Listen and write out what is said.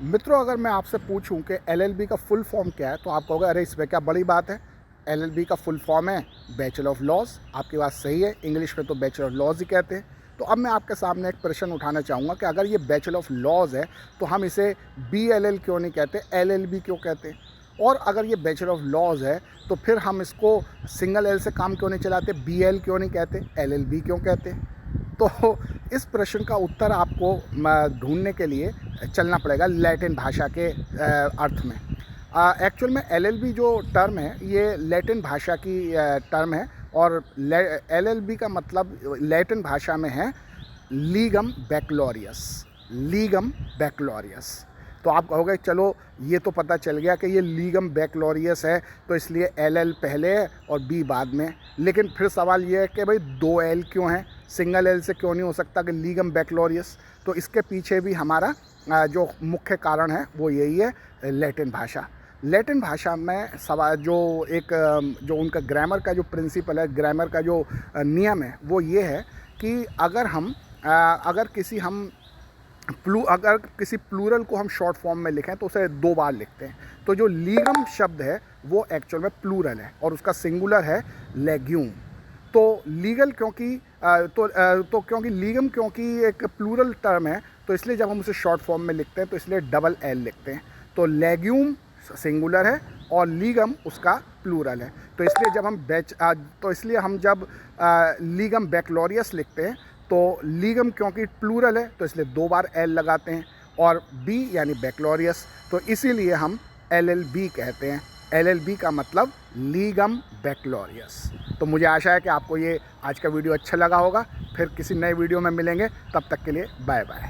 मित्रों, अगर मैं आपसे पूछूं कि एलएलबी का फुल फॉर्म क्या है तो आप कहोगे अरे इसमें क्या बड़ी बात है। एलएलबी का फुल फॉर्म है बैचलर ऑफ लॉज। आपकी बात सही है, इंग्लिश में तो बैचलर ऑफ लॉज ही कहते हैं। तो अब मैं आपके सामने एक प्रश्न उठाना चाहूँगा कि अगर ये बैचलर ऑफ लॉज है तो हम इसे बीएलएल क्यों नहीं कहते, एलएलबी क्यों कहते हैं? और अगर ये बैचलर ऑफ लॉज है तो फिर हम इसको सिंगल एल से काम क्यों नहीं चलाते, बीएल क्यों नहीं कहते, एलएलबी क्यों कहते? तो इस प्रश्न का उत्तर आपको ढूंढने के लिए चलना पड़ेगा लैटिन भाषा के अर्थ में। एक्चुअल में एलएलबी जो टर्म है ये लैटिन भाषा की टर्म है और एलएलबी का मतलब लैटिन भाषा में है लीगम बैक्लोरियस। लीगम बैक्लोरियस। तो आप कहोगे चलो ये तो पता चल गया कि ये लीगम बैक्लोरियस है तो इसलिए एलएल पहले है और बी बाद में। लेकिन फिर सवाल ये है कि भाई दो एल क्यों है, सिंगल एल से क्यों नहीं हो सकता कि लीगम बैक्लोरियस? तो इसके पीछे भी हमारा जो मुख्य कारण है वो यही है, लैटिन भाषा। लैटिन भाषा में सवाल जो उनका ग्रामर का जो प्रिंसिपल है, ग्रामर का जो नियम है वो ये है कि अगर किसी प्लूरल को हम शॉर्ट फॉर्म में लिखें तो उसे दो बार लिखते हैं। तो जो लीगम शब्द है वो एक्चुअल में प्लूरल है और उसका सिंगुलर है लेग्यूम। तो लीगल क्योंकि लीगम क्योंकि एक प्लूरल टर्म है तो इसलिए जब हम उसे शॉर्ट फॉर्म में लिखते हैं तो इसलिए डबल एल लिखते हैं। तो लेग्यूम सिंगुलर है और लीगम उसका प्लूरल है। तो इसलिए हम जब लीगम बैक्लोरियस लिखते हैं तो लीगम क्योंकि प्लूरल है तो इसलिए दो बार एल लगाते हैं और बी यानी बैक्लोरियस, तो इसीलिए हम एलएलबी कहते हैं। एलएलबी का मतलब लीगम बैक्लोरियस। तो मुझे आशा है कि आपको ये आज का वीडियो अच्छा लगा होगा। फिर किसी नए वीडियो में मिलेंगे, तब तक के लिए बाय बाय।